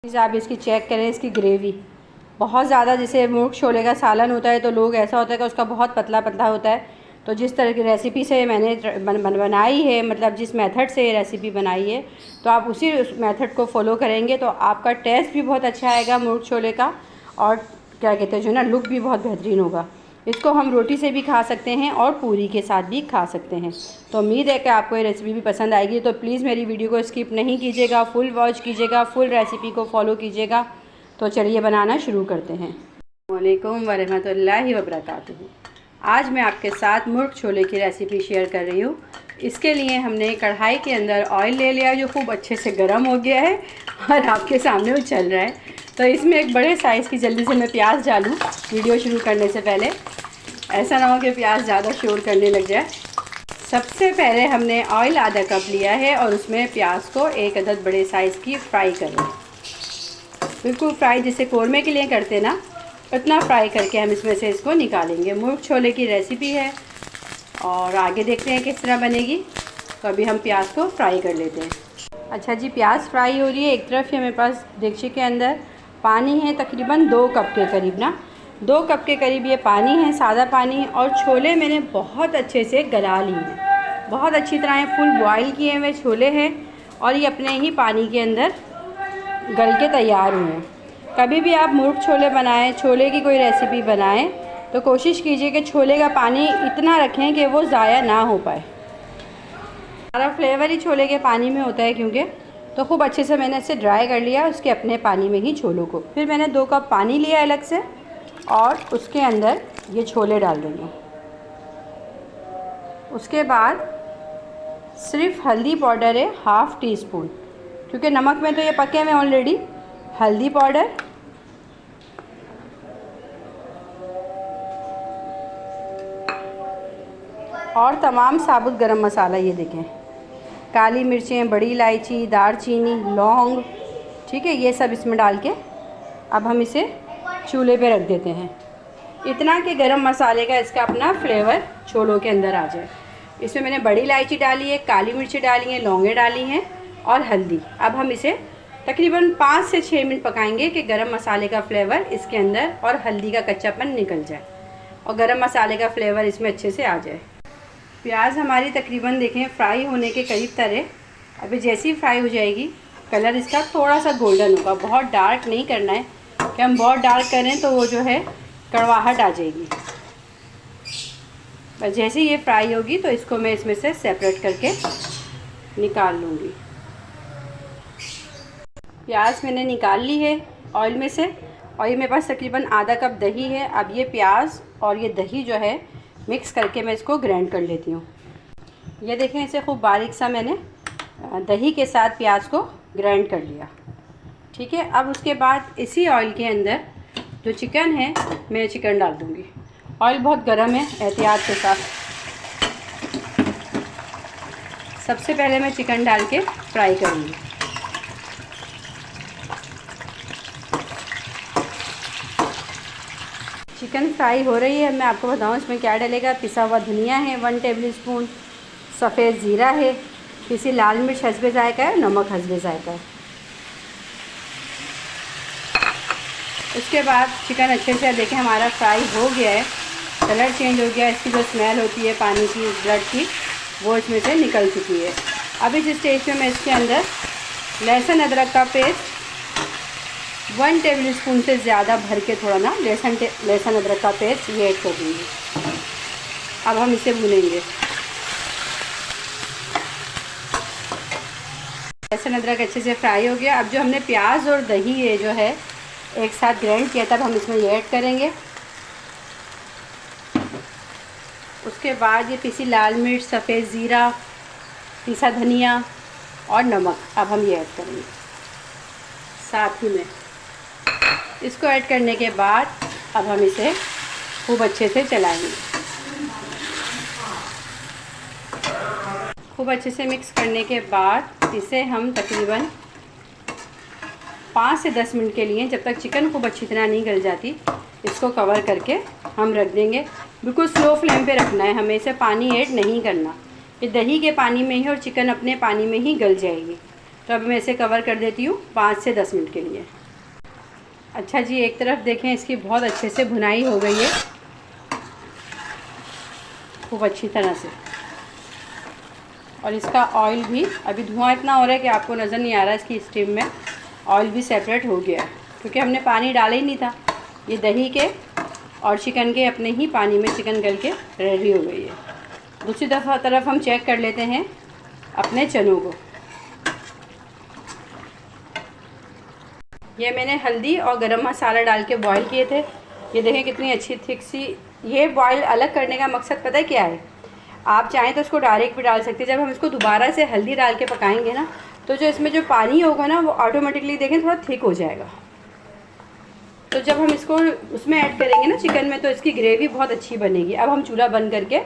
आप इसकी चेक करें, इसकी ग्रेवी बहुत ज़्यादा, जैसे मूंग छोले का सालन होता है तो लोग ऐसा होता है कि उसका बहुत पतला पतला होता है। तो जिस तरह की रेसिपी से मैंने बनाई है, मतलब जिस मेथड से ये रेसिपी बनाई है, तो आप उसी मेथड को फॉलो करेंगे तो आपका टेस्ट भी बहुत अच्छा आएगा मूंग छोले का, और क्या कहते हैं जो ना, लुक भी बहुत बेहतरीन होगा। इसको हम रोटी से भी खा सकते हैं और पूरी के साथ भी खा सकते हैं। तो उम्मीद है कि आपको ये रेसिपी भी पसंद आएगी। तो प्लीज़ मेरी वीडियो को स्किप नहीं कीजिएगा, फुल वॉच कीजिएगा, फुल रेसिपी को फॉलो कीजिएगा। तो चलिए बनाना शुरू करते हैं। अस्सलाम वालेकुम वरहमतुल्लाहि वबरकातुहू। आज मैं आपके साथ मुर्ग छोले की रेसिपी शेयर कर रही हूँ। इसके लिए हमने कढ़ाई के अंदर ऑयल ले लिया जो खूब अच्छे से गर्म हो गया है और आपके सामने वो चल रहा है। तो इसमें एक बड़े साइज़ की जल्दी से मैं प्याज डालूँ वीडियो शुरू करने से पहले, ऐसा ना हो कि प्याज ज़्यादा शोर करने लग जाए। सबसे पहले हमने ऑयल आधा कप लिया है और उसमें प्याज को एक अदद बड़े साइज़ की फ्राई करना, बिल्कुल फ्राई जैसे कौरमे के लिए करते ना, उतना फ्राई करके हम इसमें से इसको निकालेंगे। मूंग छोले की रेसिपी है और आगे देखते हैं किस तरह बनेगी। तो अभी हम प्याज को फ्राई कर लेते हैं। अच्छा जी, प्याज फ्राई हो रही है। एक तरफ ही मेरे पास देगची के अंदर पानी है, तकरीबन 2 कप के करीब ना, 2 कप के करीब ये पानी है, सादा पानी। और छोले मैंने बहुत अच्छे से गला लिए हैं, बहुत अच्छी तरह ये फुल बॉयल किए हुए छोले हैं और ये अपने ही पानी के अंदर गल के तैयार हुए हैं। कभी भी आप मुर्ग छोले बनाएं, छोले की कोई रेसिपी बनाएं, तो कोशिश कीजिए कि छोले का पानी इतना रखें कि वो ज़ाया ना हो पाए। सारा फ्लेवर ही छोले के पानी में होता है क्योंकि। तो खूब अच्छे से मैंने इसे ड्राई कर लिया उसके अपने पानी में ही छोलों को। फिर मैंने 2 कप पानी लिया अलग से और उसके अंदर ये छोले डाल देंगे। उसके बाद सिर्फ हल्दी पाउडर है ½ टी स्पून, क्योंकि नमक में तो ये पके हुए ऑलरेडी। हल्दी पाउडर, और तमाम साबुत गरम मसाला, ये देखें, काली मिर्चें, बड़ी इलायची, दारचीनी, लौंग, ठीक है, ये सब इसमें डाल के अब हम इसे चूल्हे पे रख देते हैं। इतना कि गरम मसाले का इसका अपना फ्लेवर छोलों के अंदर आ जाए। इसमें मैंने बड़ी इलायची डाली है, काली मिर्ची डाली हैं, लौंगे डाली हैं और हल्दी। अब हम इसे तकरीबन 5 से 6 मिनट पकाएंगे कि गरम मसाले का फ्लेवर इसके अंदर और हल्दी का कच्चापन निकल जाए और गरम मसाले का फ्लेवर इसमें अच्छे से आ जाए। प्याज हमारी तकरीबन देखें फ्राई होने के करीब तरह। अभी जैसी फ्राई हो जाएगी, कलर इसका थोड़ा सा गोल्डन होगा, बहुत डार्क नहीं करना है कि हम बहुत डार्क करें तो वो जो है कड़वाहट आ जाएगी। बस जैसे ये फ्राई होगी तो इसको मैं इसमें से सेपरेट करके निकाल लूँगी। प्याज मैंने निकाल ली है ऑयल में से और ये मेरे पास तकरीबन आधा कप दही है। अब ये प्याज और ये दही जो है मिक्स करके मैं इसको ग्राइंड कर लेती हूँ। ये देखें, इसे खूब बारीक सा मैंने दही के साथ प्याज को ग्राइंड कर लिया, ठीक है। अब उसके बाद इसी ऑयल के अंदर जो चिकन है मैं चिकन डाल दूँगी। ऑयल बहुत गर्म है, एहतियात के साथ। सबसे पहले मैं चिकन डाल के फ्राई करूँगी। चिकन फ्राई हो रही है। मैं आपको बताऊं इसमें क्या डलेगा। पिसा हुआ धनिया है 1 टेबल स्पून, सफ़ेद ज़ीरा है, पिसी लाल मिर्च हस्बे जायका है, नमक हस्बे जायका है। उसके बाद चिकन अच्छे से देखें हमारा फ्राई हो गया है, कलर चेंज हो गया, इसकी जो स्मेल होती है पानी की, ब्लड की, वो इसमें से निकल चुकी है। अब इस स्टेज में मैं इसके अंदर लहसुन अदरक का पेस्ट 1 टेबल स्पून से ज़्यादा भर के थोड़ा ना लहसुन अदरक का पेस्ट ये ऐड कर दूँगी। अब हम इसे भूनेंगे। लहसुन अदरक अच्छे से फ्राई हो गया। अब जो हमने प्याज और दही ये जो है एक साथ ग्राइंड किया था, अब हम इसमें ये ऐड करेंगे। उसके बाद ये पिसी लाल मिर्च, सफ़ेद ज़ीरा, पिसा धनिया और नमक अब हम ये ऐड करेंगे साथ ही में। इसको ऐड करने के बाद अब हम इसे खूब अच्छे से चलाएंगे। खूब अच्छे से मिक्स करने के बाद इसे हम तकरीबन 5 से 10 मिनट के लिए, जब तक चिकन खूब अच्छी तरह नहीं गल जाती, इसको कवर करके हम रख देंगे। बिल्कुल स्लो फ्लेम पे रखना है, हमें इसे पानी ऐड नहीं करना। ये दही के पानी में ही और चिकन अपने पानी में ही गल जाएगी। तो अब मैं इसे कवर कर देती हूँ 5 से 10 मिनट के लिए। अच्छा जी, एक तरफ देखें इसकी बहुत अच्छे से भुनाई हो गई है, खूब अच्छी तरह से। और इसका ऑयल भी, अभी धुआं इतना हो रहा है कि आपको नज़र नहीं आ रहा, इसकी स्टीम में ऑयल भी सेपरेट हो गया है, क्योंकि हमने पानी डाला ही नहीं था। ये दही के और चिकन के अपने ही पानी में चिकन गल के रेडी हो गई है। दूसरी तरफ हम चेक कर लेते हैं अपने चनों को। ये मैंने हल्दी और गरम मसाला डाल के बॉईल किए थे। ये देखें कितनी अच्छी थिक सी। ये बॉईल अलग करने का मकसद पता है क्या है? आप चाहें तो इसको डायरेक्ट भी डाल सकते हैं। जब हम इसको दोबारा से हल्दी डाल के पकाएंगे ना, तो जो इसमें जो पानी होगा ना वो ऑटोमेटिकली देखें थोड़ा थिक हो जाएगा। तो जब हम इसको उसमें ऐड करेंगे ना चिकन में, तो इसकी ग्रेवी बहुत अच्छी बनेगी। अब हम चूल्हा बंद करके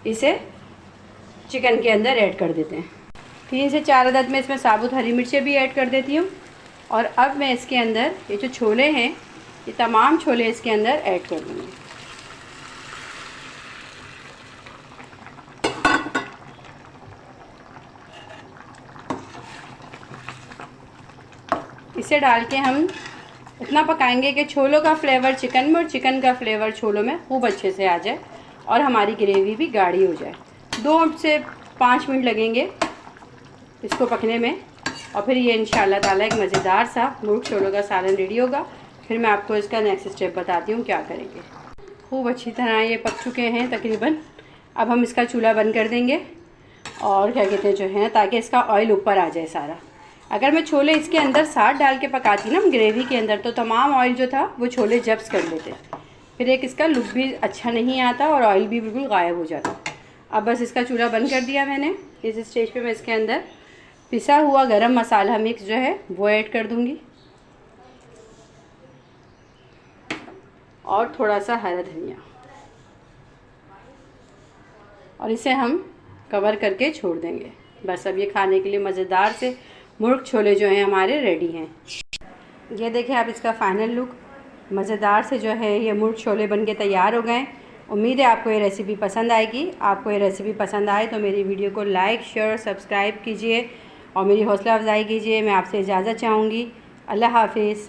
इसे चिकन के अंदर ऐड कर देते हैं। 3 से 4 अदद में इसमें साबुत हरी मिर्चें भी ऐड कर देती हूँ। और अब मैं इसके अंदर ये जो छोले हैं, ये तमाम छोले इसके अंदर ऐड कर दूँगी। इसे डाल के हम इतना पकाएंगे कि छोलों का फ्लेवर चिकन में और चिकन का फ्लेवर छोलों में खूब अच्छे से आ जाए और हमारी ग्रेवी भी गाढ़ी हो जाए। 2 से 5 मिनट लगेंगे इसको पकने में, और फिर ये इंशाल्लाह ताला एक मज़ेदार सा मुर्ग छोलों का सालन रेडी होगा। फिर मैं आपको इसका नेक्स्ट स्टेप बताती हूँ क्या करेंगे। खूब अच्छी तरह ये पक चुके हैं तकरीबन। अब हम इसका चूल्हा बंद कर देंगे और क्या कहते हैं जो है, ताकि इसका ऑयल ऊपर आ जाए सारा। अगर मैं छोले इसके अंदर साथ डाल के पकाती ना ग्रेवी के अंदर, तो तमाम ऑयल जो था वो छोले जब्स कर लेते, फिर एक इसका लुक भी अच्छा नहीं आता और ऑयल भी बिल्कुल गायब हो जाता। अब बस इसका चूल्हा बंद कर दिया मैंने। इस स्टेज पे मैं इसके अंदर पिसा हुआ गरम मसाला मिक्स जो है वो ऐड कर दूंगी और थोड़ा सा हरा धनिया, और इसे हम कवर करके छोड़ देंगे। बस अब ये खाने के लिए मज़ेदार से मुर्ग छोले जो हैं हमारे रेडी हैं। ये देखें आप इसका फाइनल लुक। मज़ेदार से जो है ये मुर्ग छोले बनके तैयार हो गए। उम्मीद है आपको ये रेसिपी पसंद आएगी। आपको ये रेसिपी पसंद आए तो मेरी वीडियो को लाइक, शेयर, सब्सक्राइब कीजिए और मेरी हौसला अफजाई कीजिए। मैं आपसे इजाज़त चाहूँगी। अल्लाह हाफिज़।